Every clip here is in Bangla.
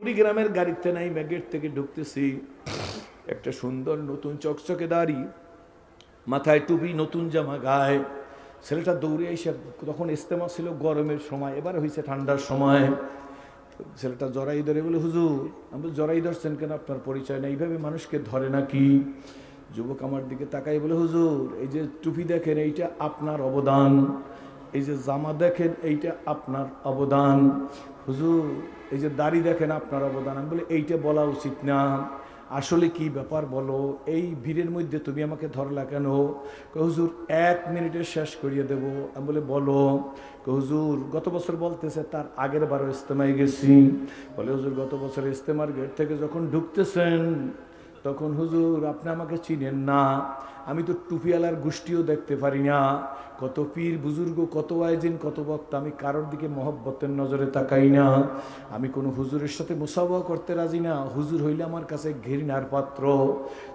কুড়িগ্রামের গাড়িতে নাই গেট থেকে ঢুকতেছি, একটা সুন্দর নতুন চকচকে দাড়ি, মাথায় টুপি, নতুন জামা গায়ে। ছেলেটা দৌড়ে এসে, তখন ইস্তেমা ছিল গরমের সময়, এবার হয়েছে ঠান্ডার সময়। ছেলেটা জড়াই ধরে বলে, হুজুর। আমি জড়াই ধরছেন কেন? আপনার পরিচয় নেই, এইভাবে মানুষকে ধরে নাকি? যুবক আমার দিকে তাকাই বলে, হুজুর এই যে টুপি দেখেন এইটা আপনার অবদান, এই যে জামা দেখেন এইটা আপনার অবদান, হুজুর এই যে দাড়ি দেখেন আপনার অবদান। আমি বলি এইটা বলা উচিত না, আসলে কি ব্যাপার বলো, এই ভিড়ের মধ্যে তুমি আমাকে ধরলা কেন? হুজুর 1 মিনিটে শেষ করিয়ে দেব। আমি বলে বলো। হুজুর গত বছর বলতেছে তার আগের বারও ইস্তেমায় গেছি। বলে হুজুর গত বছর ইস্তেমার গেট থেকে যখন ঢুকতেছেন তখন হুজুর আপনি আমাকে চিনেন না, আমি তো টুপিওয়ালার গোষ্ঠীও দেখতে পারি না, কত পীর বুজুর্গ, কত আয়োজিন, কত বক্তা, আমি কারোর দিকে মহব্বতের নজরে তাকাই না, আমি কোনো হুজুরের সাথে মুসাফা করতে রাজি না, হুজুর হইলে আমার কাছে ঘৃণার পাত্র,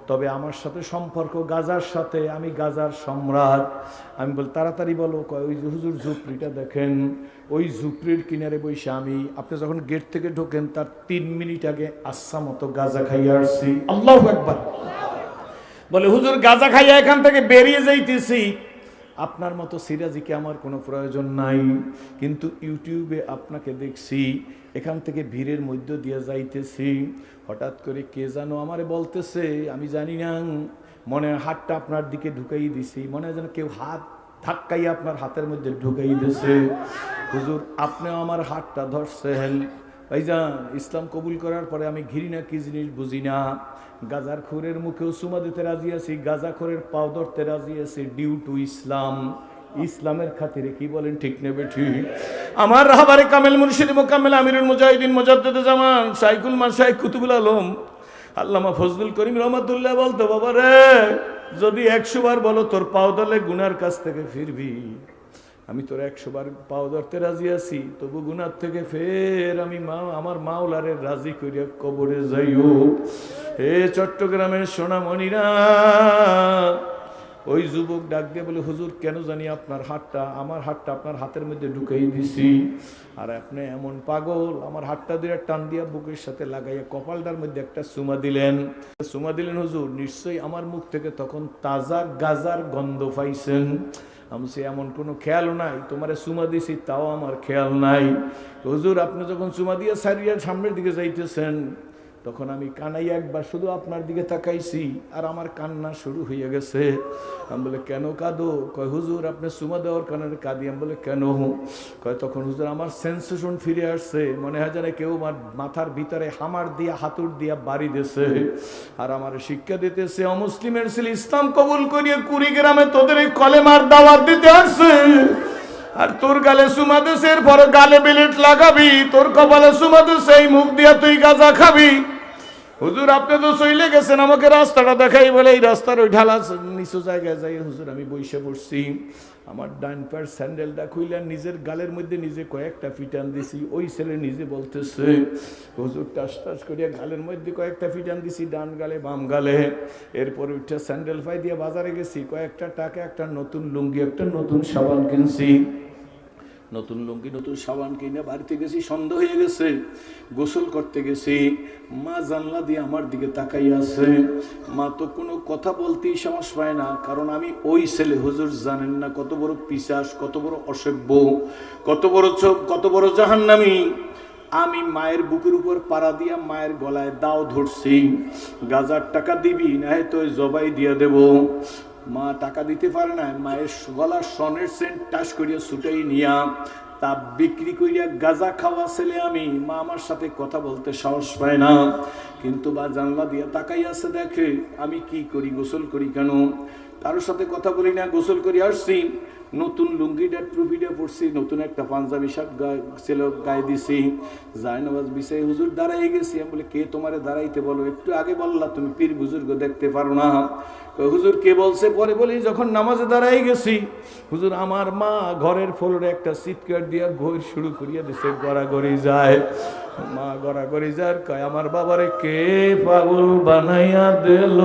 তবে আমার সাথে সম্পর্ক গাজার সাথে, আমি গাজার সম্রাট। আমি বল তাড়াতাড়ি বলো। ওই যে হুজুর ঝুপড়িটা দেখেন, ওই ঝুপড়ির কিনারে বসে আমি, আপনি যখন গেট থেকে ঢোকেন তার 3 মিনিট আগে আচ্ছা মতো গাজা খাইয়া আসছি। আল্লাহু আকবার। বলে হুজুর গাজা খাইয়া এখান থেকে বেরিয়ে যাইতেছি, আপনার মতো সিরাজিকে আমার কোনো প্রয়োজন নাই, কিন্তু ইউটিউবে আপনাকে দেখছি, এখান থেকে ভিড়ের মধ্য দিয়ে যাইতেছি, হঠাৎ করে কে যেন আমারে বলতেছে, আমি জানি না, মনে হাতটা আপনার দিকে ঢুকাই দিছি, মনে হয় যেন কেউ হাত ধাক্কাইয়া আপনার হাতের মধ্যে ঢুকাই দিছে। হুজুর আপনিও আমার হাতটা ধরছেন। ভাইজান ইসলাম কবুল করার পরে আমি ঘৃণা কি জিনিস বুঝি না। গাজার খোরের মুখেও চুমা দিতে রাজি আছি, গাজা খোরের পাও ধরতে রাজি আছি, ডিউ টু ইসলাম, ইসলামের খাতিরে। কি বলেন ঠিক নেবে ঠিক? আমার রাহবারে কামেল মুর্শিদ মোকাম্মেল আমিরুল মুজাহিদিন মুজাদ্দিদে জামান শাইখুল মাশায়েখ কুতুবুল আলম আল্লামা ফজলুল করিম রহমাতুল্লাহ বলতো, বাবা রে যদি 100 বার বলো তোর পাও ধরলে গুনার কাছ থেকে ফিরবি, আমি তোর 100 বার পাও ধরতে রাজি আছি, তবু গুনার থেকে ফের আমি আমার মাওলারে রাজি করিয়া কবরে যাইও। হে চট্টগ্রামের সোনামণিরা, ওই যুবক ডাক দিয়ে বলে, হুজুর কেন জানি আপনার হাতটা, আমার হাতটা আপনার হাতের মধ্যে ঢুকাই দিছি, আর আপনি এমন পাগল, আমার হাতটা দিয়ে টান দিয়া বুকের সাথে লাগাইয়া কপালটার মধ্যে একটা চুমা দিলেন। চুমা দিলেন হুজুর, নিশ্চয়ই আমার মুখ থেকে তখন তাজা গাজার গন্ধ পাইছেন। আমি সে এমন কোনো খেয়াল নাই, তোমারে চুমা দিছি তাও আমার খেয়াল নাই। হুজুর আপনি যখন চুমা দিয়ে সারিয়া সামনের দিকে যাইতেছেন, তখন আমি কানাই একবার শুধু আপনার দিকে তাকাইছি, আর আমার কান্না শুরু হয়ে গেছে। আমি বলে কেন কাঁদো? কয় হুজুর আপনি চুমা দেওয়ার কারণে কাঁদি। আমি বলে কেন? কয় তখন হুজুর আমার সেন্সেশন ফিরে আসছে, মনে হয় যেন কেউ আমার মাথার ভিতরে হামার দিয়া হাতুর দিয়া বাড়ি দিয়েছে, আর আমার শিক্ষা দিতেছে, অমুসলিমের ছেলে ইসলাম কবুল করিয়ে কুড়িগ্রামে তোদের এই কলেমার দাওয়াত দিতে আসছে, আর তোর গালে চুমা দিছে, এরপরে গালে বিলেট লাগাবি, তোর কপালে চুমা দিছে, এই মুখ দিয়া তুই গাঁজা খাবি। হুজুর আপনি তো চলে গেছেন, আমাকে রাস্তাটা দেখাই বলে এই রাস্তার ওই ঢালা নিচু জায়গায় যাই। হুজুর আমি বসে পড়ছি, আমার ডান পায়ের স্যান্ডেলটা খুইলেন, নিজের গালের মধ্যে নিজে কয়েকটা ফিটান দিছি। ওই ছেলে নিজে বলতেছে, হুজুর টাস টাস করিয়া গালের মধ্যে কয়েকটা ফিটান দিছি, ডান গালে বাম গালে। এরপর উঠে স্যান্ডেল পাই দিয়ে বাজারে গেছি, কয়েকটা টাকা, একটা নতুন লুঙ্গি, একটা নতুন সাবান কিনছি। নতুন লুঙ্গি নতুন সাবান কিনে বাড়িতে গেছি, সন্ধ্যা হয়ে গেছে, গোসল করতে গেছি। মা জানলা দিয়ে আমার দিকে তাকাই আছে, মা তো কোনো কথা বলতেই সাহস পায় না, কারণ আমি ওই ছেলে। হুজুর জানেন না কত বড় পিশাচ, কত বড় অসভ্য, কত বড় চোখ, কত বড় জাহান্নামী। আমি মায়ের বুকের উপর পাড়া দিয়া মায়ের গলায় দাও ধরছি, গাজার টাকা দিবি না তো জবাই দিয়া দেব। মা টাকা দিতে পারে না, মায়ের গলার স্বর্ণের সেন্ট টাস করিয়া ছুটাই নিয়া তা বিক্রি করিয়া গাঁজা খাওয়া ছেলে আমি। মা আমার সাথে কথা বলতে সাহস পায় না, কিন্তু বা জানলা দিয়ে তাকাই আছে, দেখে আমি কি করি, গোসল করি কেন, কারোর সাথে কথা বলি না, গোসল করি আসছি। নতুন লুঙ্গিটা টুপিটা পরছি, নতুন একটা পাঞ্জাবি শার্ট ছিল গায়ে দিছি, জায়নামাজ বিছাই হুজুর দাঁড়াই গেছি। আমি বলে কে তোমারে দাঁড়াইতে বলো? একটু আগে বললা তুমি পীর বুজুর্গ দেখতে পারো না। হুজুর কে বলছে? পরে বলি যখন নামাজে দাঁড়াই গেছি, হুজুর আমার মা ঘরের ফ্লোরে একটা চিৎকার দিয়া ঘর শুরু করিয়া দিছে, গড়াগড়ি যায়। মা গড়াগড়ি যার কয়, আমার বাবারে কে পাগল বানাইয়া দিল?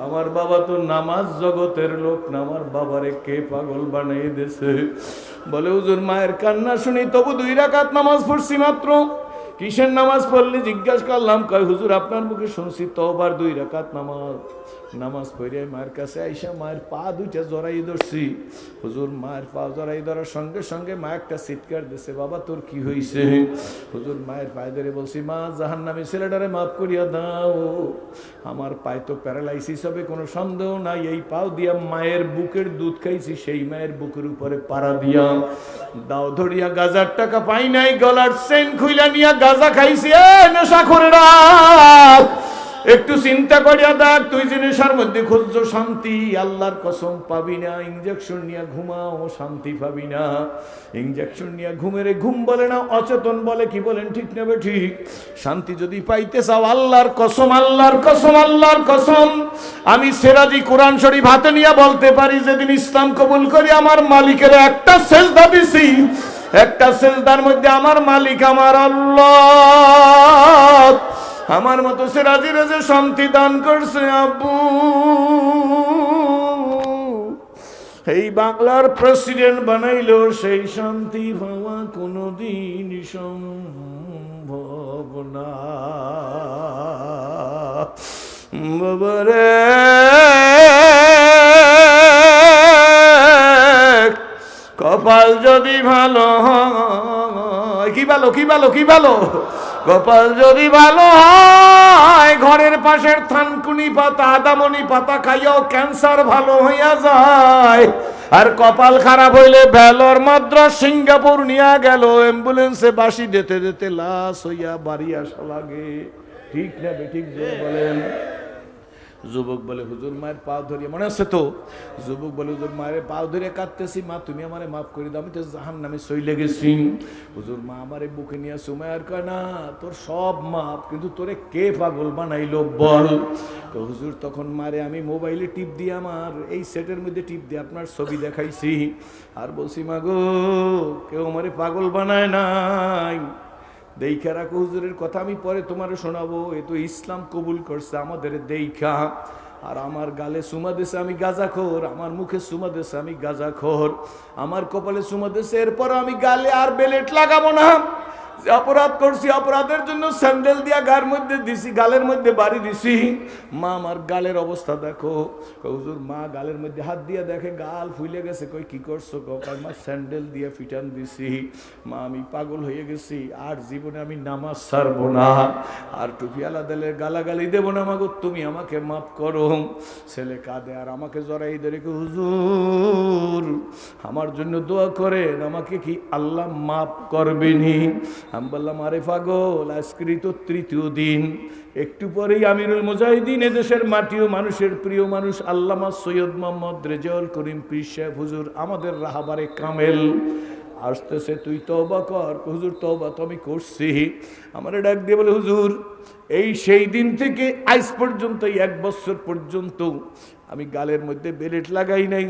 আমার বাবা তো নামাজ জগতের লোক না, আমার বাবারে কে পাগল বানাই দিছে? বলে হুজুর মায়ের কান্না শুনি, তবু 2 রাকাত নামাজ পড়ছি মাত্র, কিসের নামাজ পড়লি জিজ্ঞাসা করলাম, কয় হুজুর আপনার মুখে শুনছি তওবার 2 রাকাত নামাজ। নামাজ পড়ে মায়ের কাছে আইসা মায়ের পা দুইটা জড়াই ধরছি। হুজুর মায়ের পা জড়াই ধরার সঙ্গে সঙ্গে মা একটা চিৎকার দিছে, বাবা তোর কি হয়েছে? হুজুর মায়ের পায়ে ধরে বলছি, মা জাহান্নামী ছেলেটারে মাফ করিয়া দাও, আমার পায়ে তো প্যারালাইসিস হবে কোনো সন্দেহ নাই, এই পাও দিয়া মায়ের বুকের দুধ খাইছি, সেই মায়ের বুকের উপরে পাড়া দিয়া দাও ধরিয়া গাজার টাকা পাই নাই, গলার চেন খুইলা নিয়া গাজা খাইছি। নেশা করে রাখ, একটু চিন্তা করিয়া দেখ, তুই জিনিসের মধ্যে খুঁজছো শান্তি, আল্লাহর কসম পাবি না। ইঞ্জেকশন নিয়ে ঘুমাও, শান্তি পাবি না। ইঞ্জেকশন নিয়ে ঘুমেরে ঘুম বলে না, অচেতন বলে, কি বলেন ঠিক নেবে ঠিক? শান্তি যদি পাইতে চাও, আল্লাহর কসম, আল্লাহর কসম, আল্লাহর কসম, আমি সিরাজি কোরআন শরীফ হাতে নিয়ে বলতে পারি, যেদিন ইসলাম কবুল করি আমার মালিকের একটা সেজদা দিছি, একটা সেজদার মধ্যে আমার মালিক আমার আল্লাহ আমার মতো সিরাজিরে যে শান্তি দান করছে, আব্বু এই বাংলার প্রেসিডেন্ট বানাইলো, সেই শান্তি পাওয়া কোনোদিন সম্ভব না। বাবারে কপাল যদি ভালো হয়, কি ভালো, কি ভালো, কি ভালো, কপাল যদি ভালো হয়, ঘরের পাশের থানকুনি পাতা, আদামনি পাতা খাইয়াও ক্যান্সার ভালো হইয়া যায়। আর কপাল খারাপ হইলে ভেলোর মাদ্রাস সিঙ্গাপুর নিয়ে গেল, অ্যাম্বুলেন্সে বাসি দিতে দিতে লাশ হইয়া বাড়ি আসা লাগে। ঠিক না বেঠিক বলেন? যুবক বলে, হুজুর মায়ের পা ধরিয়ে, মনে আছে তো? যুবক বলে, হুজুর মায়ের পা ধরে কাঁদতেছি, মা তুমি আমারে মাফ করে দাও, আমি তো জাহান্নামে চলে গেছি। হুজুর মা আমারে বুকে নিয়ে সুমায়ার কয়, না তোর সব মাপ, কিন্তু তোরে কে পাগল বানাইলো বল? তো হুজুর তখন মারে আমি মোবাইলে টিপ দিয়ে, আমার এই সেটের মধ্যে টিপ দিয়ে আপনার ছবি দেখাইছি, আর বলছি, মা গো কেউ আমারে পাগল বানায় নাই, দেখা রাখো হুজুরের কথা, আমি পরে তোমার শোনাবো, এ তো ইসলাম কবুল করছে আমাদের দেখা। আর আমার গালে চুমা দিছে আমি গাঁজাখোর, আমার মুখে চুমা দিছে আমি গাঁজাখোর, আমার কপালে চুমা দিছে, এরপর আমি গালে আর বেলেট লাগাবো না। যে অপরাধ করছি, অপরাধের জন্য স্যান্ডেল দিয়া গায়ের মধ্যে দিছি, গালের মধ্যে বাড়ি দিছি। মা আমার গালের অবস্থা দেখো। হুজুর মা গালের মধ্যে হাত দিয়া দেখে গাল ফুলে গেছে, কই কি করছো? কয় মা স্যান্ডেল দিয়া ফিটান দিছি। মা আমি পাগল হয়ে গেছি, আর জীবনে আমি নামাজ ছাড়বো না, আর টুপিওয়ালা দিলে গালাগালি দেবো না, মাগো তুমি আমাকে মাফ করো। ছেলে কাঁদে আর আমাকে জড়াই ধরে, হুজুর আমার জন্য দোয়া করেন, আমাকে কি আল্লাহ মাফ করবেনি? আমি বললাম, আরে পাগল, আজকের তো 3য় দিন, একটু পরেই আমিরুল মুজাহিদিন, এদেশের মাটি ও মানুষের প্রিয় মানুষ আল্লামা সৈয়দ মোহাম্মদ রেজাউল করিম পীর সাহেব হুজুর, আমাদের রাহাবারে কামেল আসতেছে, তুই তওবা কর। হুজুর তওবা তো আমি করছি। আমারে ডাক দিয়ে বলে, হুজুর এই সেই দিন থেকে আজ পর্যন্ত, 1 বছর পর্যন্ত আমি গালের মধ্যে বেলেট লাগাই নাই।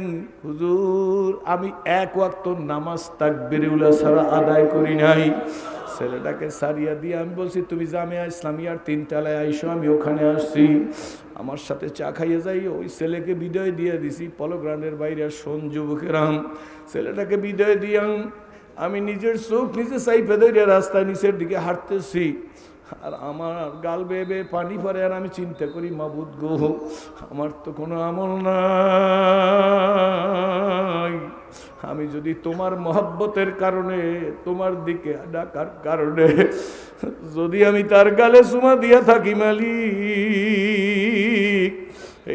হুজুর আমি 1 ওয়াক্ত নামাজ তাকবীরুল্লাহ ছাড়া আদায় করি নাই। ছেলেটাকে সারিয়া দিয়ে আমি বলছি, তুমি জামিয়া ইসলামিয়ার 3 তলায় আইসো, আমি ওখানে আসছি, আমার সাথে চা খাইয়ে যাই। ওই ছেলেকে বিদায় দিয়ে দিছি, পলগ্রাউন্ডের বাইরে শোন যুবকেরাম, ছেলেটাকে বিদায় দিয়ে আমি নিজের চোখ নিচে চাইপে ধরে রাস্তায় নিচের দিকে হাঁটতেছি, আর আমার গাল বেয়ে বেয়ে পানি পড়ে, আর আমি চিন্তা করি, মাবুদ গো আমার তো কোনো আমল নাই, আমি যদি তোমার মহব্বতের কারণে, তোমার দিকে ডাকার কারণে যদি আমি তার গালে চুমা দিয়া থাকি, মালিক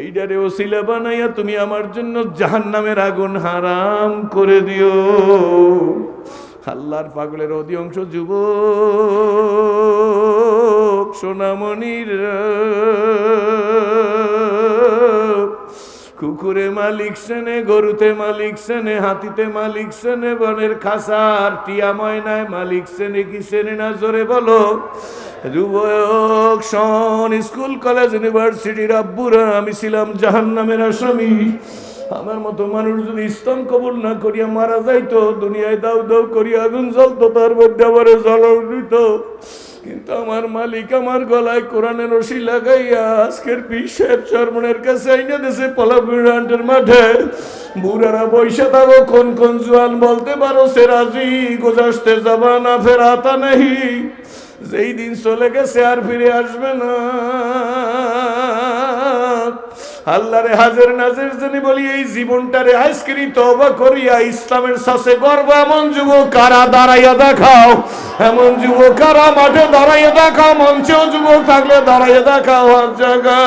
এইটারে ওসিলা বানাইয়া তুমি আমার জন্য জাহান্নামের আগুন হারাম করে দিও। আল্লাহর পাগলের অধিকাংশ যুবক সোনামণির কুকুরে মালিক সেনে, গরুতে মালিক সেনে, হাতিতে মালিক সেনে, বনের খাসার টিয়া ময়নায় মালিক সেনে, কি সেনে না জোরে বলো? যুবক শোন, স্কুল কলেজ ইউনিভার্সিটির আব্বুরা, আমি ছিলাম জাহান্নামের আসামি। আমার মতো মানুষ যদি ইসলাম কবুল না করিয়া মারা যাইতো, দুনিয়ায় দাউ দাউ করিয়া আগুন জ্বলতো, তার মধ্যে আবার জ্বলাও দিত, কিন্তু আমার মালিক আমার গলায় কোরআনের রশি লাগাইয়া আজকের পীর সাহেব চরমনের কাছে আইনা দেশে পলাপুরান্টের মাঠে বুড়ারা বৈশা থাকো, কোন কোন জোয়ান বলতে পারো সে রাজি, গুজারতে যাবা না ফের আতা নেই। যেই দিন চলে গেছে আর ফিরে আসবে না। আল্লাহরে হাজির নাজির জানি বলি, এই জীবনটারে আইসক্রি তওবা করিয়া ইসলামের সাথে গর্ব এমন যুবক কারা দাঁড়াইয়া দেখাও, এমন যুবক কারা মাঠে দাঁড়াইয়া দেখাও, মঞ্চেও যুবক থাকলে দাঁড়াইয়া দেখাও, হাত জাগাও।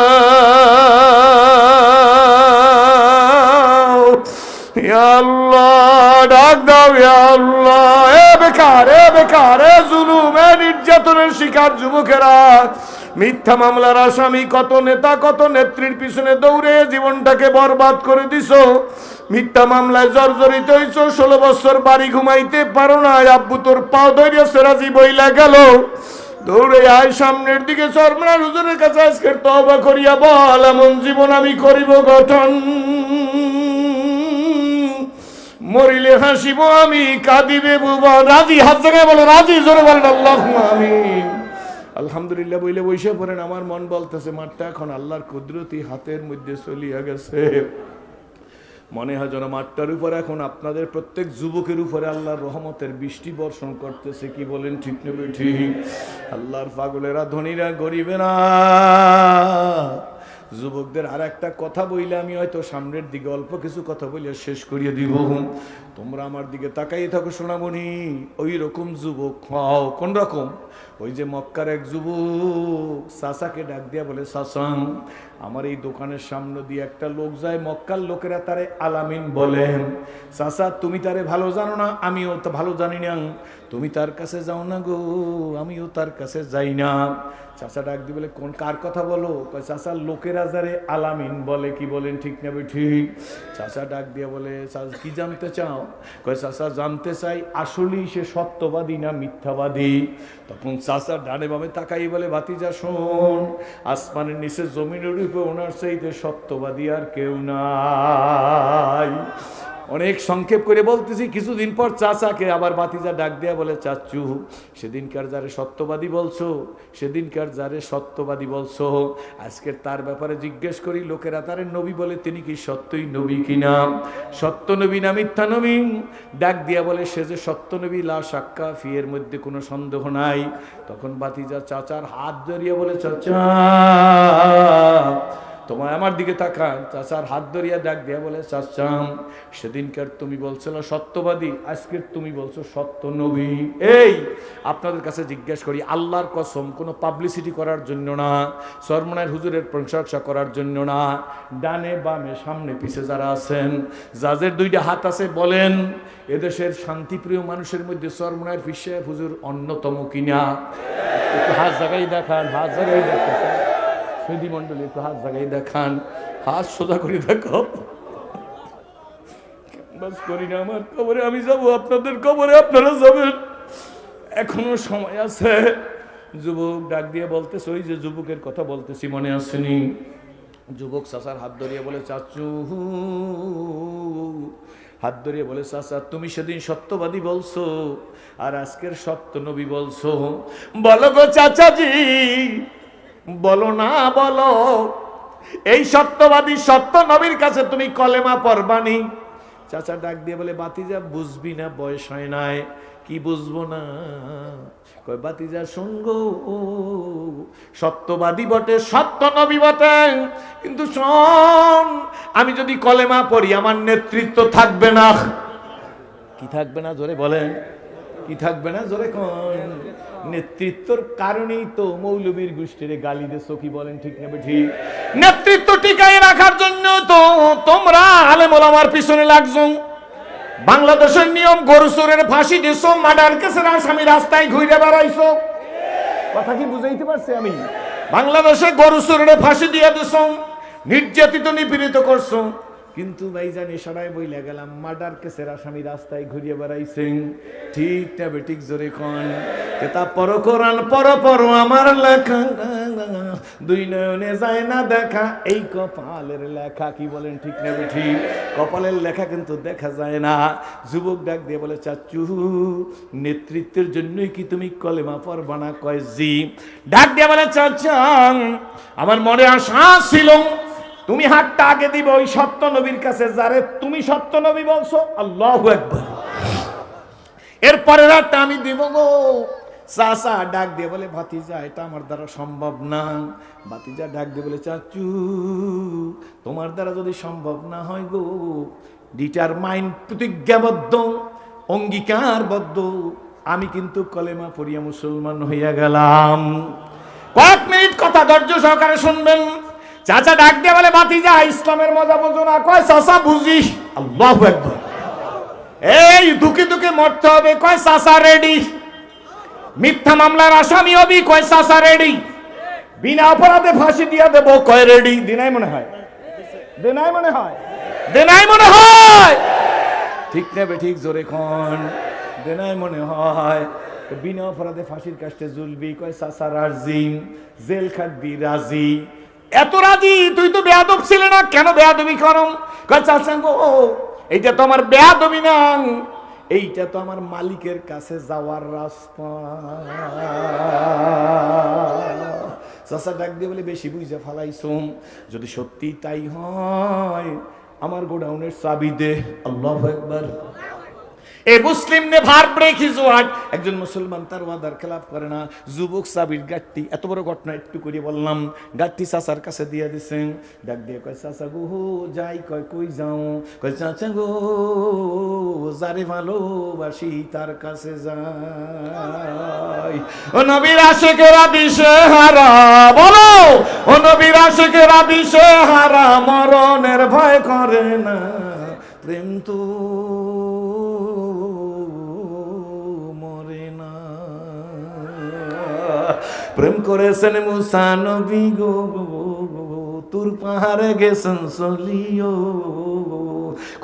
ইয়া আল্লাহ ডাক দাও, ইয়া আল্লাহ। এ বেকার, এ বেকার, এ জুলুম, এ নির্যাতনের শিকার যুবকেরা, মিথ্যা মামলার আসামি, কত নেতা কত নেত্রীর পিছনে দৌড়ে জীবনটাকে বরবাদ করে দিছো। মিথ্যা মামলায় জর্জরিত হইছো, 16 বছর বাড়ি ঘুমাইতে পারো না, আব্বু তোর পাও ধরে সেরাজি বইলা গেল, দৌড়ে আয় সামনের দিকে, চরমনার হুজুরের কাছে আজকের তওবা করিয়া বল, এমন জীবন আমি করিব গঠন, মরিলে হাসিব আমি, কাঁদিবে বুবা। রাজি? হাত জায়গায় বলে রাজি, জোরে বলেন আল্লাহুম্মা আমিন। আলহামদুলিল্লাহ বইলে বসে পড়েন। আমার মন বলতেছে মাঠটা এখন আল্লাহর কুদরতি হাতের মধ্যে চলিয়া গেছে। মনে হয় যেন মাঠটার উপরে এখন আপনাদের প্রত্যেক যুবকের উপরে আল্লাহর রহমতের বৃষ্টি বর্ষণ করতেছে। কি বলেন ঠিক না ঠিক? আল্লাহর পাগলেরা, ধনীরা, গরিবেরা, যুবকদের আর একটা কথা বইলে আমি হয়তো সামনের দিকে অল্প কিছু কথা বলে শেষ করিয়ে দিব। তোমরা আমার দিকে তাকাই থাকো সোনামণি, ওই রকম যুবক হও। কোন রকম? ওই যে মক্কার এক যুবক চাচাকে ডাক দিয়া বলে, চাচা আমার এই দোকানের সামনে দিয়ে একটা লোক যায়, মক্কার লোকেরা তারে আলামিন বলেন। চাচা তুমি তারে ভালো জানো না? আমিও তো ভালো জানি না। তুমি তার কাছে যাও না গো, আমিও তার কাছে যাই না। চাচা ডাক দিয়ে বলে, কোন কার কথা বলো? কয় চাচা লোকেরা যারে আলামিন বলে। কি বলেন ঠিক না ঠিক? চাচা ডাক দিয়ে বলে, চাচা কি জানতে চাও? কয় চাচা জানতে চাই আসলেই সে সত্যবাদী না মিথ্যাবাদী। তখন চাচা ডানে বামে তাকাই বলে, ভাতিজা শোন, আসমানের নিচে জমিনের উপরে ওনার চাইতে সত্যবাদী আর কেউ নাই। অনেক সংক্ষেপ করে বলতেছি। কিছুদিন পর চাচাকে আবার ভাতিজা ডাক দেয়া বলে, চাচু সেদিনকার যারে সত্যবাদী বলছো, সেদিনকার যারে সত্যবাদী বলছো, আজকের তার ব্যাপারে জিজ্ঞেস করি, লোকেরা তারে নবী বলে, তিনি কি সত্যই নবী কিনা? সত্য নবী না মিথ্যা নবী? ডাক দিয়া বলে, সে যে সত্য নবী লা শাক্কা ফি, এর মধ্যে কোনো সন্দেহ নাই। তখন ভাতিজা চাচার হাত ধরিয়া বলে, চাচা তোমার আমার দিকে তাকান। চাচার হাত ধরিয়া ডাক দিয়া বলে, চাচা সেদিনকার তুমি বলছিল সত্যবাদী, আজকের তুমি বলছো সত্য নবী। এই আপনাদের কাছে জিজ্ঞেস করি, আল্লাহর কসম, কোনো পাবলিসিটি করার জন্য না, চরমনার হুজুরের প্রশংসা করার জন্য না, ডানে বামে সামনে পিছে যারা আছেন, যাদের দুইটা হাত আছে, বলেন এদেশের শান্তিপ্রিয় মানুষের মধ্যে চরমনার পীর সাহেব হুজুর অন্যতম কিনা? একটু হাত জায়গায় দেখান, হাত জায়গায় দেখান। সুধী মন্ডলী একটু হাত জায়গায় দেখান, হাত সোজা করে দেখো। বাস করি না, আমার কবরে আমি যাব, আপনাদের কবরে আপনারা যাবেন, এখনো সময় আছে। যুবক ডাক দিয়ে বলতেছে, ওই যে যুবকের কথা বলতেছি মনে আসেনি? যুবক চাচার হাত ধরিয়ে বলে, চাচু হাত ধরিয়ে বলে, চাচা তুমি সেদিন সত্যবাদী বলছো আর আজকের সত্য নবী বলছো, বলো গো চাচাজি, বলো না বলো, এই সত্যবাদী সত্য নবীর কাছে তুমি কলেমা পড়বানি? চাচা ডাক দিয়ে বলে, বাতিজা বুঝবি না, বয়স হয় নাই। কি বুঝবো না? কয় বাতিজা সঙ্গ, সত্যবাদী বটে, সত্য নবী বটে, কিন্তু শোন, আমি যদি কলেমা পড়ি আমার নেতৃত্ব থাকবে না। কি থাকবে না? জোরে বলেন, কি থাকবে না? জোরে কোন? নেতৃত্বর কারণেই তো মৌলবীর গোষ্ঠীর গালি দিছো। কি বলেন ঠিক না ঠিক? নেতৃত্ব টিকায় রাখার জন্য তো তোমরা আলেম ওলামার পিছনে লাগছো। বাংলাদেশের নিয়ম, গরু চোরের ফাঁসি দিছো, মার্ডার কেসের আসামি রাস্তায় ঘুরে বেড়াইছো। কথা কি বুঝাইতে পারছি আমি? বাংলাদেশে গরু চোরের ফাঁসি দিয়ে দিছো, নির্যাতিত নিপীড়িত করছো, কিন্তু ভাইজান ইশারায় বইলা গেলাম মার্ডার কেসের আসামি রাস্তায় ঘুরিয়ে বেড়াইছেন। ঠিক না বেঠিক? জোরে কোন? কেতাব পড়ো, কোরআন পড়ো, পড়ো আমার লেখা, দুই নয়নে যায় না দেখা, এই কপালের লেখা। কি বলেন ঠিক না বেঠিক? কপালের লেখা কিন্তু দেখা যায় না। যুবক ডাক দিয়ে বলে, চাচু নেতৃত্বের জন্যই কি তুমি কলেমা পড়বা না? কয় জি। ডাক দিয়ে বলে, চাচা আমার মনে আশা ছিল তুমি হাতটা আগে দিবে ওই সত্য নবীর কাছে যারে তুমি সত্য নবী বলছো। আল্লাহু আকবার। এরপরের হাতটা আমি দিব গো চাচা ডাক দিয়ে বলে ভাতিজা এটা আমার দ্বারা সম্ভব না। ভাতিজা ডাক দিয়ে বলে চাচু তোমার দ্বারা যদি সম্ভব না হয় গো, ডিটারমাইন্ড, প্রতিজ্ঞাবদ্ধ, অঙ্গীকারবদ্ধ, আমি কিন্তু কলেমা পড়িয়া মুসলমান হইয়া গেলাম। কয়েক মিনিট কথা ধৈর্য সহকারে শুনবেন। চাচা ডাক দিয়ে বলে ভাতিজা ইসলামের মজা বোঝো না? কয় চাচা বুঝি। আল্লাহু আকবার। এই দুঃখে দুঃখে মরতে হবে? কয় চাচা রেডি। মিথ্যা মামলার আসামি হবি? কয় চাচা রেডি। বিনা অপরাধে ফাঁসি দিয়া দেবো? কয় রেডি। দিনাই মনে হয়, দিনাই মনে হয়, দিনাই মনে হয়, ঠিক নেবে ঠিক জোরে খন, দেনাই মনে হয়। বিনা অপরাধে ফাঁসির কাস্টে ঝুলবি? কয় চাচা রাজি। জেল খাটবি? রাজি। এত রাজি? তুই তো বেয়াদব ছিলে না, কেন বেয়াদবি করম? কয় চাচা গো এইটা তো আমার বেয়াদবি না, এইটা তো আমার মালিকের কাছে যাওয়ার রাস্তা। চাচা ডাক দিয়ে বলে বেশি বুঝে ফালাইছুম, যদি সত্যি তাই হয় আমার গোডাউনের চাবি দে। আল্লাহু আকবার। এ মুসলিম নেভার ব্রেক হিজ ওয়ার্ড। একজন মুসলমান তার ওয়াদার খেলাফ করে না। যুবক সাবির গাঠটি, এত বড় ঘটনা একটু করে বললাম, গাঠটি চাচার কাছে দিয়ে দিছেন। ডাক দিয়ে কয় চাচা গো যাই। কয় কই যাও? কয় চাচা গো যারে ভালোবাসি তার কাছে যাই। ও নবীর আশিকেরা দিশে হারা, বলো ও নবীর আশিকেরা দিশে হারা, মরণের ভয় করে না, প্রেম তো মরে না। প্রেম করেছেন মুসা নবী গো, তুর পাহাড়ে গেছেন চলিও,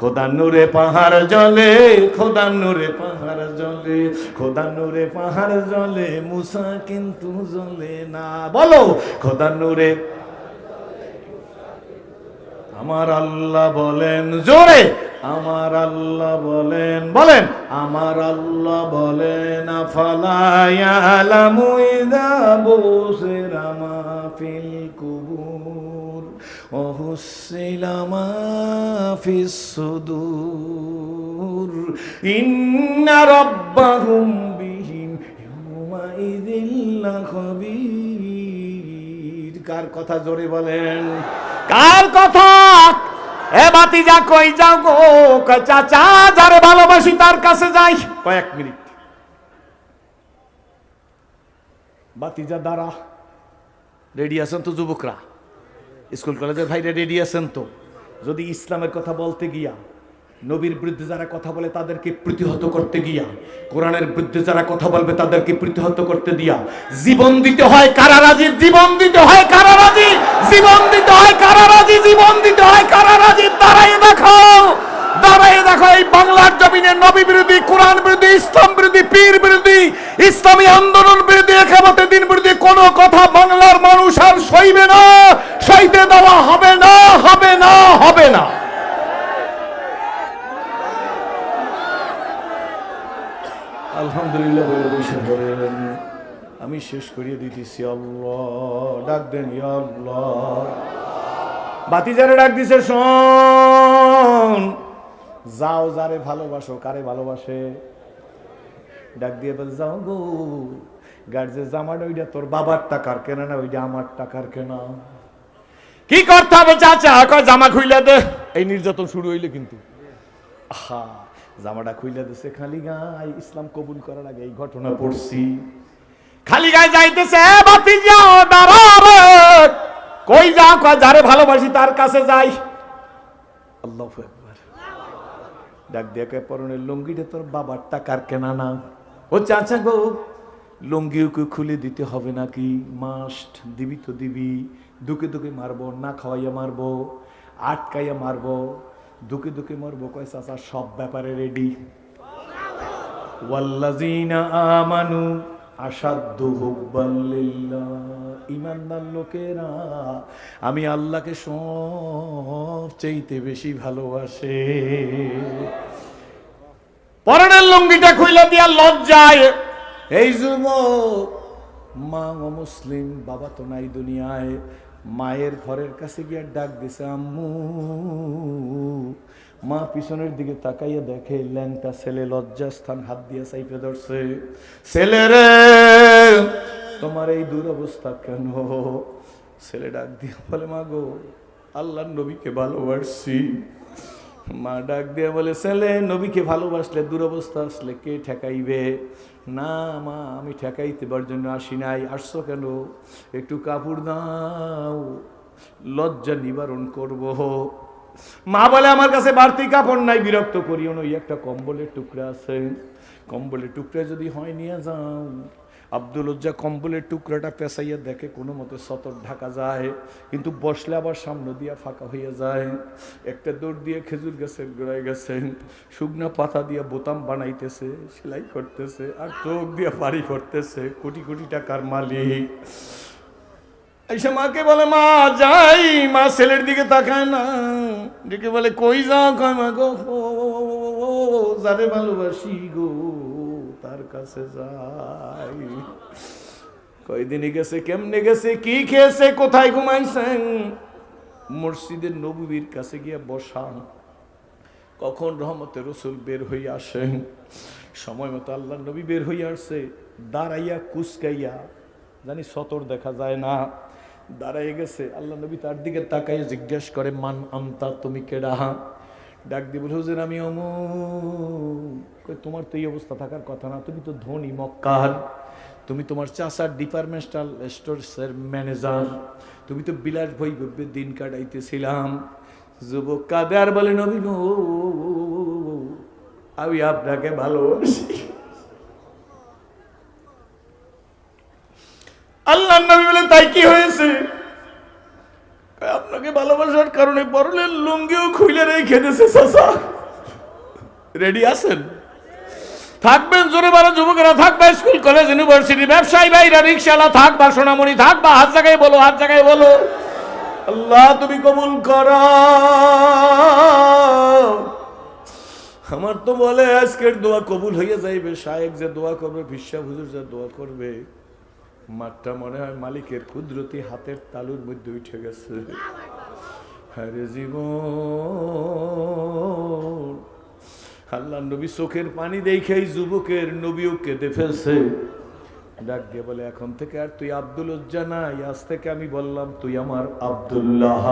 খোদা নূরে পাহাড় জ্বলে, খোদা নূরে পাহাড় জ্বলে, খোদা নূরে পাহাড় জ্বলে, মুসা কিন্তু জ্বলে না। বলো খোদা নূরে। আমার আল্লাহ বলেন জোরে, আমার আল্লাহ বলেন, বলেন আমার আল্লাহ বলেন আফালা ইয়ালামু ইযা বুশিরা মা ফিল কুবুর ওয়া হুসিলা মা ফিস সুদূর ইন্না রাব্বাহুম বিহিম ইয়াওমা ইযিল লাখাবীর। কার কথা জোরে বলেন, কার কথা? এ ভাতিজা কই যাও গো? কয় চাচা যারে ভালোবাসি তার কাছে যাই। কয়েক মিনিট। ভাতিজা দাঁড়া, রেডি আছেন তো যুবকরা? স্কুল কলেজের ভাইরা রেডি আছেন তো? যদি ইসলামের কথা বলতে গিয়া, নবীর বিরুদ্ধে যারা কথা বলে তাদেরকে প্রতিহত করতে গিয়া, কোরআনের বিরুদ্ধে যারা কথা বলবে তাদেরকে প্রতিহত করতে দিয়া জীবন দিতে হয় কারা রাজি? জীবন দিতে হয় কারা রাজি? জীবন দিতে হয় কারা রাজি? জীবন দিতে হয় কারা রাজি? দাঁড়াই দেখো, দাঁড়াই দেখো। এই বাংলার জমিনে নবী বিরোধী, কোরআন বিরোধী, ইসলাম বিরোধী, পীর বিরোধী, ইসলামী আন্দোলন বিরোধী, একামতে দিন বিরোধী কোনো কথা বাংলার মানুষ আর সইবে না, সইতে দেওয়া হবে না, হবে না, হবে না। আলহামদুলিল্লাহ বলে বসে পড়েন। আমি শেষ করিয়ে দিতেছি। আল্লাহ ডাক দেন, ইয়া আল্লাহ। ভাতিজারে ডাক দিছে, শোন, যাও যারে ভালোবাসো। কারে ভালোবাসে? ডাক দিয়ে বল যাও গো, গার্জে জামাটা ওইটা তোর বাবার টাকার কেনা না, ওইটা আমার টাকার কেনা। কি করতে হবে চাচা? কয় জামা খুইলা দে। এই নির্যাতন শুরু হইলে কিন্তু আহা, জামাটা খুইলা দিছে খালি গায়ে। ইসলাম কবুল করার আগে এই ঘটনা পড়ছি। খালি গায়ে যাইতেছে, ভাতিজা দাঁড়া রে। কই যাও? কয় যারে ভালোবাসি তার কাছে যাই। আল্লাহু আকবার। ডাক দিয়ে কয় পরনের লুঙ্গিটা তোর বাবার টাকার কেনা না। ও চাচা গো, লুঙ্গিকে খুলে দিতে হবে নাকি? মাস্ট দিবি তো দিবি। দুকে দুকে মারবো না, খাওয়াইয়া মারবো, আটকাইয়া মারবো, দুকে দুকে মারবো। কয় চাচা সব ব্যাপারে রেডি। ওয়াল্লাযীনা আমানু আশাদ্দু হুব্বান লিল্লাহ। ঈমানদার লোকেরা আমি আল্লাহকে সবচেয়ে বেশি ভালোবাসে। পরনের লুঙ্গিটা খুইলা দিয়া লজ্জায় এই যুবক, মা মুসলিম, বাবা তো নাই দুনিয়ায়, মায়ের ঘরের কাছে গিয়ে ডাক দিছে, আম্মু মা পিছনের দিকে তাকাইয়া দেখে ল্যাংটা ছেলে লজ্জাস্থান হাত দিয়ে চাইপে ধরছে। ছেলে রে, তোমার এই দুরবস্থা কেন? ছেলে ডাক দিয়ে বলে, মা গো, আল্লাহর নবীকে ভালোবাসছি। মা ডাক দিয়ে বলে, ছেলে, নবীকে ভালোবাসলে দুরবস্থা আসলে কে ঠেকাইবে? না মা, আমি ঠেকাইতেবার জন্য আসি নাই। আসছো কেন? একটু কাপড় দাও, লজ্জা নিবারণ করব। মা বলে, আমার কাছে বাড়তি কাপড় নাই, বিরক্ত করিও না, ওই একটা কম্বলের টুকরা আছে, কম্বলের টুকরা যদি হয় নিয়ে যাও। আব্দুল উজ্জা কম্বলের টুকরাটা পেঁচাইয়া দেখে কোনো মতে সতর ঢাকা যায়, কিন্তু বসলে আবার সামনে দিয়া ফাঁকা হইয়া যায়। একটা দৌড় দিয়ে খেজুর গাছের গোড়ায় গেছে, শুকনা পাতা দিয়ে বোতাম বানাইতেছে, সেলাই করতেছে, আর চোখ দিয়ে বাড়ি করতেছে, কোটি কোটি টাকার মালিক। এসে মাকে বলে, মা যাই। মা ছেলের দিকে তাকায় না, ডেকে বলে, কই যাও? কয়, মা গো, যারে ভালোবাসি গো তার কাছে যাই। কয়দিনই গেছে, কেমনে গেছে, কি খেয়েছে, কোথায় ঘুমাইছেন? মসজিদের নববীর কাছে গিয়ে বসা। কখন রহমতের রসুল বের হইয়া আসেন, সময় মতো আল্লাহ নবী বের হইয়া আসছে। দাঁড়াইয়া কুচকাইয়া, জানি সতর দেখা যায় না, দাঁড়াইয়া গেছে। আল্লাহ নবী তার দিকে তাকাইয়া জিজ্ঞেস করে, মান আনতা, তুমি কেডা? ডাক দিয়ে বলে, হুজুর আমি অমুক। তোমার তো এই অবস্থা থাকার কথা না, তুমি তো ধনী মক্কার, তুমি তোমার চাচার ডিপার্টমেন্টাল স্টোরসের ম্যানেজার, তুমি তো বিলাস বৈভবে দিন কাটাইতেছিলাম। যুবক কাঁদে আর বলে, নবী গো, আমি আপনাকে ভালোবাসি। আল্লাহ নবী বলে, তাই কি হয়েছে? আপনাকে ভালোবাসার কারণে পরলের লুঙ্গিও খুলে রেখে দিয়েছে চাচা। রেডি আছেন? থাকবেন জোরে বড় যুবকেরা, থাকবা স্কুল কলেজ ইউনিভার্সিটি, ব্যবসায়ী ভাইরা, রিক্সাওয়ালা, থাকবা সোনামণি, থাকবা হাত জায়গায় বলো, হাত জায়গায় বলো, আল্লাহ তুমি কবুল করো। আমার তো বলে আজকের দোয়া কবুল হইয়া যাইবে। শায়েক যে দোয়া করবে, ভিসা হুজুর যে দোয়া করবে, মাঠটা মনে হয় মালিকের কুদরতি হাতের তালুর মধ্যে উঠে গেছে। হারে জীবন, আল্লাহ নবী চোখের পানি দেখেই যুবকের নবীও কেঁদে ফেলছে। ডাক দিয়ে বলে, এখন থেকে আর তুই আব্দুল উজ্জা নাই, আজ থেকে আমি বললাম তুই আমার আব্দুল্লাহ।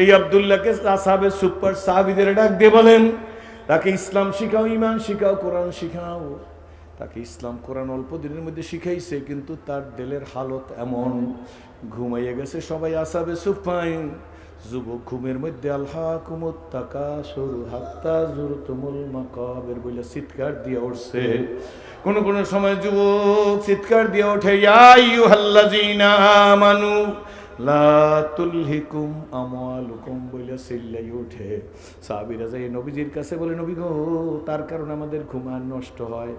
এই আব্দুল্লাহকে সাহাবে সুপার সাহাবীদের ডাক দিয়ে বলেন, তাকে ইসলাম শিখাও, ইমান শিখাও, কোরআন শিখাও। তাকে ইসলাম কোরআন অল্প দিনের মধ্যে শিখাইছে, কিন্তু তার দিলের হালত এমন, ঘুমাইয়া গেছে সবাই আসাবে সুফাই। যুবক ঘুমের মধ্যে আলহাকুমুত তাকাসুর হাত্তা যুরতুমুল মাকাবির বলে চিৎকার দিয়ে উঠছে। কোন কোন সময় যুবক চিৎকার দিয়ে ওঠে, ইয়া আইয়ুহাল্লাযীনা আমানু লা তুলহিকুম আমওয়ালুকুম বলে চিল্লাই ওঠে। সাহাবীরা যায় নবীজির কাছে বলে, নবী গো, তার কারণে আমাদের ঘুম আর নষ্ট হয়।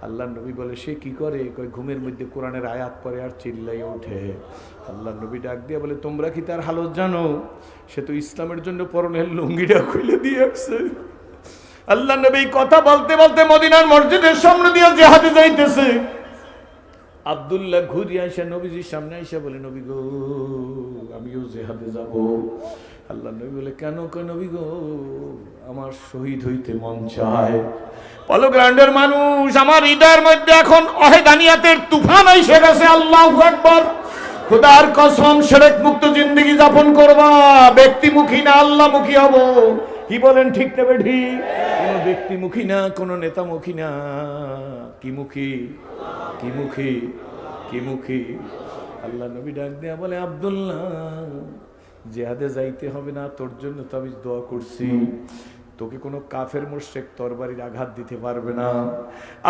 আল্লাহ নবী বলে, সে কি করে? কয়, ঘুমের মধ্যে কোরআনের আয়াত পড়ে আর চিল্লাই ওঠে। আল্লাহ নবী ডাক দিয়ে বলে, তোমরা কি তার হালত জানো? সে তো ইসলামের জন্য পরনের লুঙ্গিটা খুলে দিয়ে আসছে। আল্লাহ নবী কথা বলতে বলতে মদিনার মসজিদের সামনে দিয়ে জিহাদে যাইতেছে। আব্দুল্লাহ ঘুরে আইসা নবীজির সামনে আইসা বলে, নবী গো, আমিও জিহাদে যাব। আল্লাহ নবী বলে, কেন? কয়, নবী গো, আমার শহীদ হইতে মন চায়। পলগ্রান্ডের মানুষ, আমার হৃদয়ের মধ্যে এখন অহেদানিয়াতের তুফান এসে গেছে। আল্লাহু আকবার। খোদার কসম, শিরক মুক্ত জিন্দেগি যাপন করবা, ব্যক্তিমুখী না আল্লাহমুখী হব। কি বলেন, ঠিক তবে ঠিক? কোন ব্যক্তিমুখী না, কোন নেতামুখী না, কি মুখী, কি মুখী, কি মুখী। আল্লাহ নবী ডাক দেয়া বলে, আব্দুল্লাহ, জিহাদে যাইতে হবে না, তোর জন্য তো আমি দোয়া করছি। তোকে কোনো কাফের মুশরিক তরবারির আঘাত দিতে পারবে না।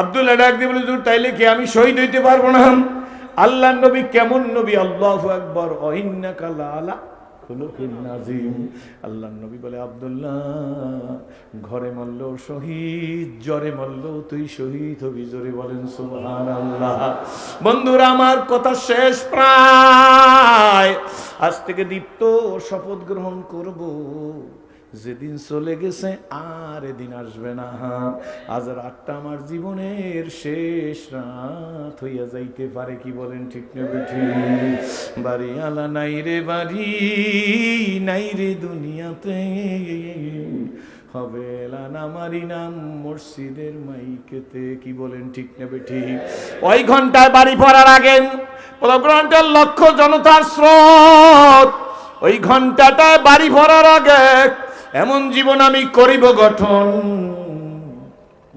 আব্দুল্লাহ ডাক দিয়ে বলে, তাইলে কি আমি শহীদ হইতে পারবো না? আল্লাহ নবী কেমন নবী! আল্লাহু আকবার। ওয়াইন্নাকা লাআলা খুলুকিন নাযীম। আল্লাহ নবী বলে, আব্দুল্লাহ, ঘরে মরলেও শহীদ, জ্বরে মরলেও তুই শহীদ হবি। জোরে বলেন সুবহানাল্লাহ। বন্ধুরা আমার, কথা শেষ প্রায়। আজ থেকে দীপ্ত শপথ গ্রহণ করব, যেদিন চলে গেছে আর এদিন আসবে না। আজ রাতটা আমার জীবনের শেষ রাত হইয়া যাইতে পারে। কি বলেন, ঠিক না ঠিক? বাড়ি আলা নাই রে বাড়ি, নাই রে দুনিয়াতে, হবে এলান আমারই নাম মসজিদের মাইকেতে। কি বলেন ঠিক না বেঠিক? ওই ঘন্টায় বাড়ি পড়ার আগে ঘন্টার লক্ষ জনতার স্রোত, ওই ঘন্টাটায় বাড়ি ভরার আগে এমন জীবন আমি করিব গঠন,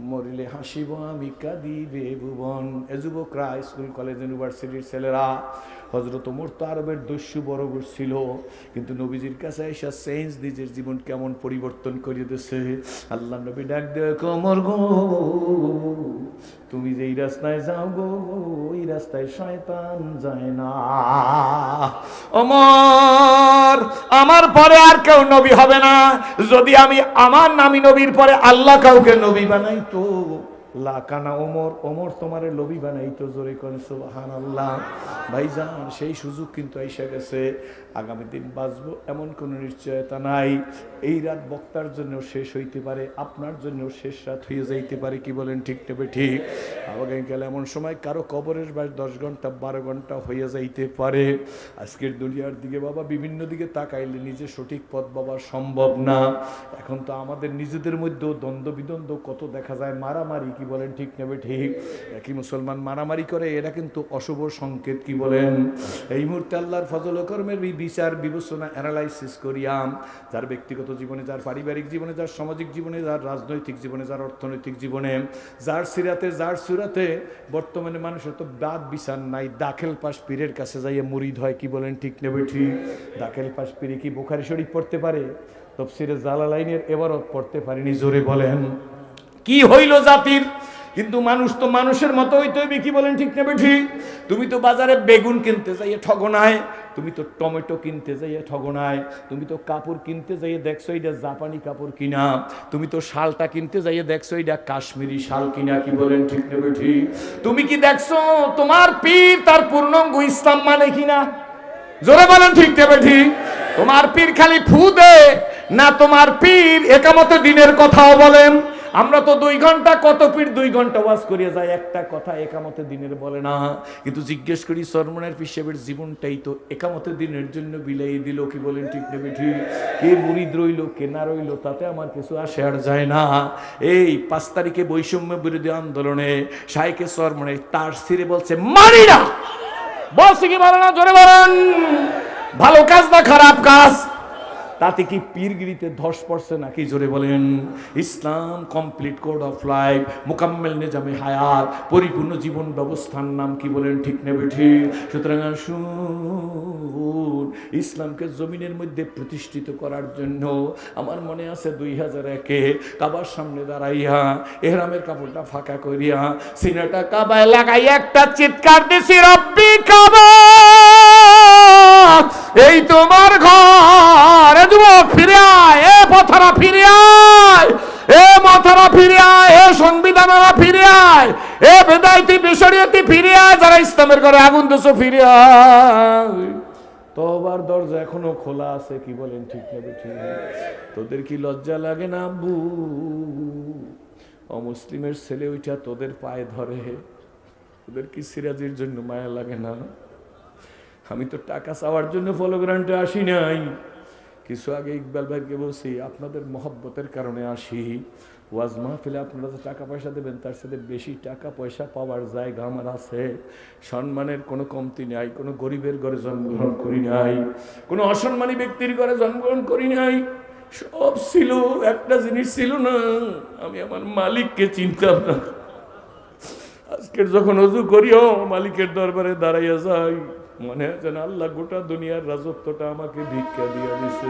মরিলে হাসিব আমি কাঁদিবে ভুবন। এ যুবকরা, স্কুল কলেজ ইউনিভার্সিটির ছেলেরা, হযরত ওমর তো আরবের দস্যু বড় ছিল, কিন্তু নবীজির কাছে এসে চেঞ্জ নিজের জীবন কেমন পরিবর্তন করে দিয়েছে। আল্লাহ নবী ডাক দেখো, ওমর গো, তুমি যেই রাস্তায় যাও গো, ওই রাস্তায় শয়তান যায় না। ওমর, আমার পরে আর কেউ নবী হবে না। যদি আমি আমার নামি নবীর পরে আল্লাহ কাউকে নবী বানাইতো, লাকানা ওমর, ওমর তোমারে নবী বানাইতো। জোরে কোন সুবহানাল্লাহ। ভাইজান, সেই সুযোগ কিন্তু আইসা গেছে। আগামী দিন বাঁচবো এমন কোনো নিশ্চয়তা নাই। এই রাত বক্তার জন্য শেষ হইতে পারে, আপনার জন্য শেষ রাত হয়ে যাইতে পারে। কি বলেন ঠিক তবে ঠিক? আগামীকাল এমন সময় কারো কবরের বাস 10 ঘন্টা 12 ঘন্টা হয়ে যাইতে পারে। আজকের দুনিয়ার দিকে বাবা বিভিন্ন দিকে তাকাইলে নিজে সঠিক পথ বাবা সম্ভব না। এখন তো আমাদের নিজেদের মধ্যেও দ্বন্দ্ব বিদ্বন্দ্ব কত দেখা যায়, মারামারি। কি বলেন ঠিক নেবে ঠিক? একই মুসলমান মারামারি করে, এরা কিন্তু অশুভ সংকেত। কি বলেন? এই মুহূর্তে আল্লাহর ফজল ও কর্মের বিচার বিবেচনা অ্যানালাইসিস করিয়াম, যার ব্যক্তিগত জীবনে, যার পারিবারিক জীবনে, যার সামাজিক জীবনে, যার রাজনৈতিক জীবনে, যার অর্থনৈতিক জীবনে, যার সিরাতে, যার সুরাতে বর্তমানে মানুষের তো বাদ বিচার নাই। দাখিল পাশ পীরের কাছে যাইয়ে মুরিদ হয়। কি বলেন ঠিক নেবে ঠিক? দাখিল পাশ পীরে কি বুখারী শরীফ পড়তে পারে? তাফসীরে জালালাইনের এবারত পড়তে পারেনি। জোরে বলেন। কি হইল জাতির? কিন্তু মানুষ তো মানুষের মতো হইতে হইবে। কি বলেন ঠিক নেবে ঠিক? তুমি তো বাজারে বেগুন কিনতে যাইয়ে ঠগনায়, তুমি তো টমেটো কিনতে যাইয়ে ঠগনায়, তুমি তো কাপড় কিনতে যাইয়ে দেখছো এটা জাপানি কাপড় কিনা, তুমি তো শালটা কিনতে যাইয়ে দেখছো এটা কাশ্মীরি শাল কিনা। কি বলেন ঠিক নেবে ঠিক? তুমি কি দেখছো তোমার পীর তার পূর্ণাঙ্গ ইসলাম মানে কিনা? জোরে বলেন ঠিক নেবে ঠিক? তোমার পীর খালি ফু দে না, তোমার পীর একামতে দিনের কথাও বলেন। আমরা তো 2 ঘন্টা, কত পীর 2 ঘন্টা ওয়াজ করিয়া যায়, একটা কথা একামতে দিনের বলে না। কিন্তু জিজ্ঞেস করি, সরমনের পীর সাহেবের জীবনটাই তো একামতে দিনের জন্য বিলাই দিল। কি বলেন ঠিক নেবে ঠিক? কে মুরিদ রইল কে না রইল তাতে আমার কিছু আসে আর যায় না। এই 5 তারিখে বৈষম্য বিরোধী আন্দোলনে শাইখে সরমনে তার সিরে বলছে মারি না, বলছে কি বলে না? জোরে বলেন। ভালো কাজ না খারাপ কাজ? তাতে কি পীরগিরিতে ধস পড়ছে নাকি? জোরে বলেন। ইসলাম complete code of life, Mukammel নিজামে হায়াত, পরিপূর্ণ জীবন ব্যবস্থার নাম। কি বলেন ঠিক নেবে ঠিক? সুতরাং আসুন, ইসলামকে জমিনের মধ্যে প্রতিষ্ঠিত করার জন্য আমার মনে আছে 2001-এ কাবার সামনে দাঁড়াইয়া এহরামের কাপড়টা ফাঁকা করিয়া সিনাটা কাবায় লাগাই একটা চিৎকার দিছি, রব্বি কাবা, এই তোমার ঘর। এ যুবক ফিরে আয়, এ পথরা ফিরে আয়, এ মাথারা ফিরে আয়, এ সংবিধানরা ফিরে আয়, এ বেদাইতি বেশরিয়তি ফিরে আয়, যারা ইসলামের ঘরে আগুন দেশ ফিরে আয়। তওবার দরজা এখনো খোলা আছে। কি বলেন ঠিক নেবে ঠিক? তোদের কি লজ্জা লাগে না আব্বু? অমুসলিমের ছেলে ওইটা তোদের পায়ে ধরে, তোদের কি সিরাজের জন্য মায়া লাগে না? আমি তো টাকা চাওয়ার জন্য ফলোগ্রান্টে আসি নাই। কিছু আগে ইকবাল ভাইকে বলছি, আপনাদের মহব্বতের কারণে আসি। ওয়াজ মাহফিলে আপনারা যে টাকা পয়সা দেবেন, তার সাথে বেশি টাকা পয়সা পাওয়ার জায়গা আমার আছে। সম্মানের কোনো কমতি নাই, কোনো গরিবের ঘরে জন্মগ্রহণ করি নাই, কোনো অসম্মানী ব্যক্তির ঘরে জন্মগ্রহণ করি নাই। সব ছিল, একটা জিনিস ছিল না, আমি আমার মালিককে চিনতাম না। আজকের যখন ওযু করিও মালিকের দরবারে দাঁড়াইয়া যাই, মনে হয় যেন আল্লাহ গোটা দুনিয়ার রাজত্বটা আমাকে ভিক্ষা দিয়ে দিছে।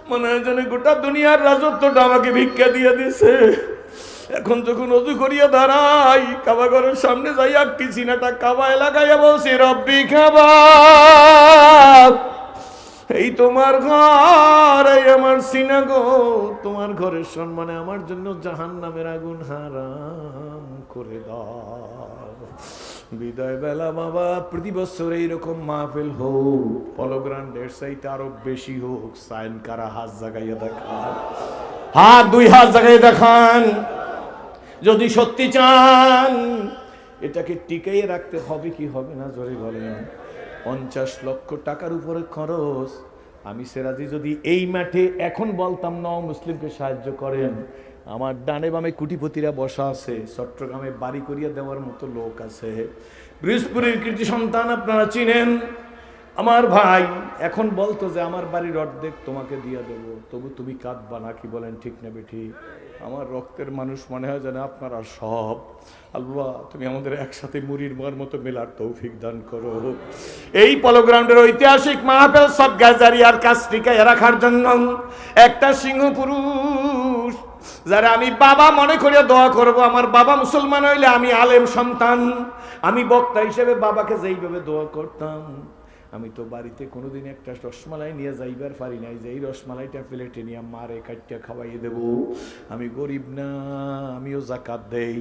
মনে হয় যেন গোটা দুনিয়ার রাজত্বটা আমাকে ভিক্ষা দিয়ে দিছে। এখন যখন ওযু করিয়া দাঁড়াই, কাবা ঘরের সামনে যাই, একটি সিনাটা কাবায় লাগাইয়া বলছি, রব্বি কাবা, এই তোমার ঘর, এই আমার সিনা গো, তোমার ঘরের সম্মানে আমার জন্য জাহান্নামের আগুন হারাম করে দাও। বিদায় বেলা বাবা, প্রতি বছর এইরকম মাহফিল হোক, পলগ্রান্ডের চাইতে আরো বেশি হোক। সাইন কারা হাত জাগাইয়া দেখান, হাত 2 হাত জাগাইয়া দেখান যদি সত্যি চান। এটাকে টিকাইয়ে রাখতে হবে কি হবে না? জোরে বলেন। 50 লক্ষ টাকার উপরে খরচ, আমি সেরাজি যদি এই মাঠে এখন বলতাম ন মুসলিমকে সাহায্য করেন, আমার ডানে বামে কুটিপতিরা বসা আছে, চট্টগ্রামে বাড়ি করিয়া দেওয়ার মতো লোক আছে। বৃহস্পতির কৃতি সন্তান আপনারা চিনেন, আমার ভাই এখন বলতো যে আমার বাড়ির অর্ধেক তোমাকে দিয়ে দেব, তবু তুমি কাঁদবা না, কি বলেন ঠিক না বেঠি? আমার রক্তের মানুষ মনে হয় যেন আপনারা সব। আল্লাহ তুমি আমাদের একসাথে মুড়ির মার মতো মেলার তৌফিক দান করো। এই পলো গ্রাউন্ডের ঐতিহাসিক মাহফিল সদকা জারিয়ার কাজটিকে রাখার জন্য একটা সিংহ পুরুষ যারা আমি বাবা মনে করিয়া দোয়া করব। আমার বাবা মুসলমান হইলে আমি আলেম সন্তান, আমি বক্তা হিসেবে বাবাকে যেইভাবে দোয়া করতাম, আমি তো বাড়িতে কোনোদিন একটা রসমালাই নিয়ে যাইবার পারি নাই যে এই রসমালাইটা প্লেটে নিয়ে মারে কাটিয়া খাওয়াইয়ে দেব। আমি গরিব না, আমিও জাকাত দেই,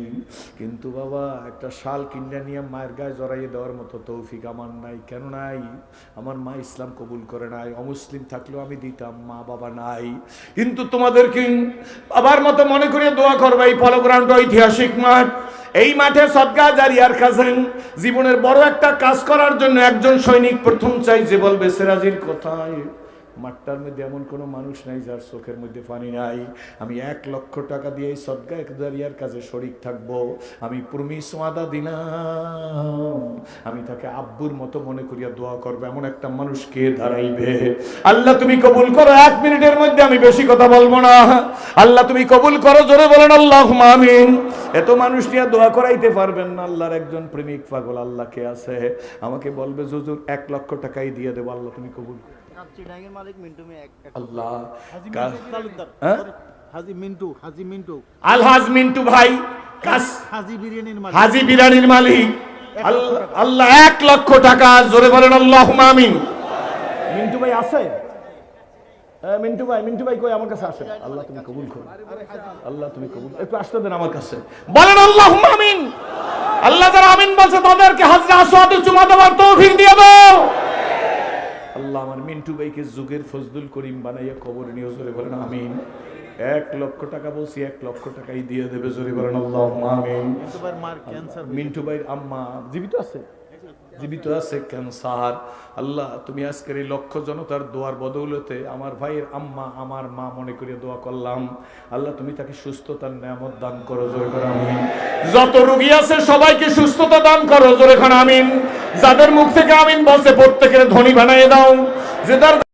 কিন্তু বাবা একটা শাল কিনা নিয়ে মায়ের গায়ে জড়াইয়ে দেওয়ার মতো তৌফিক আমার নাই। কেন নাই? আমার মা ইসলাম কবুল করে নাই, অমুসলিম থাকলেও আমি দিতাম, মা বাবা নাই। কিন্তু তোমাদেরকে বাবার মতো মনে করিয়ে দোয়া করবে। এই পলো গ্রাউন্ড ঐতিহাসিক মাঠ, এই মাঠে সদকা জারিয়ার কাজে জীবনের বড় একটা কাজ করার জন্য একজন সৈনিক প্রথম চাই যে বলবে সেরাজির কোথায়। মাঠটার মধ্যে এমন কোনো মানুষ নাই যার চোখের মধ্যে পানি নাই। আমি 1 লক্ষ টাকা দিয়ে এই সদকা জারিয়ার কাজে শরিক থাকবো। আমি প্রমিস ওয়াদা দিলাম, আমি তাকে আব্বুর মতো মনে করিয়া দোয়া করবো। এমন একটা মানুষ কে দাঁড়াইবে? আল্লাহ তুমি কবুল করো। 1 মিনিটের মধ্যে আমি বেশি কথা বলবো না। আল্লাহ তুমি কবুল করো, জোরে বলেন আল্লাহুম্মা আমিন। এত মানুষ নিয়ে দোয়া করাইতে পারবেন না। আল্লাহর একজন প্রেমিক পাগল আল্লাহ কে আছে, আমাকে বলবে হুজুর 1 লক্ষ টাকাই দিয়ে দেবো। আল্লাহ তুমি কবুল। আল্লাহ আলহাজ মিন্টু ভাই হাজি বিরিয়ানির মালিক, আল্লাহ 1 লক্ষ টাকা, জোরে বলেন আল্লাহুম্মা আমিন। মিন্টু ভাই আছে? মিন্টু ভাই কই? আমার কাছে আসেন। আল্লাহ তুমি কবুল করো, আল্লাহ তুমি কবুল, একটু আসতে দেন আমার কাছে, বলেন আল্লাহুম্মা আমিন। আল্লাহ যারা আমিন বলছে তাদেরকে হাজরা আসওয়াদে চুমা দেওয়ার তৌফিক দিয়ে দাও। আল্লাহ আমার মিন্টু ভাইকে যুগের ফজলুল করিম বানাইয়া কবর নিয়ে, জোরে বলেন আমিন। 1 লক্ষ টাকা বলছি, 1 লক্ষ টাকাই দিয়ে দেবে, জোরে বলেন আল্লাহুম্মা আমিন। মিন্টু ভাইয়ের আম্মা জীবিত আছে? জীবিত আছে, ক্যান্সার। আল্লাহ তুমি আজকের এই লক্ষ জনতার দোয়ার বদৌলতে আমার ভাইয়ের আম্মা আমার মা মনে করে দোয়া করলাম, আল্লাহ তুমি তাকে সুস্থতার নেয়ামত দান করো, জোরে করে আমিন। যত রোগী আছে সবাইকে সুস্থতা দান করো, জোরে করে আমিন। যাদের মুখ থেকে আমিন বলছে প্রত্যেকের ধনী বানিয়ে দাও, যে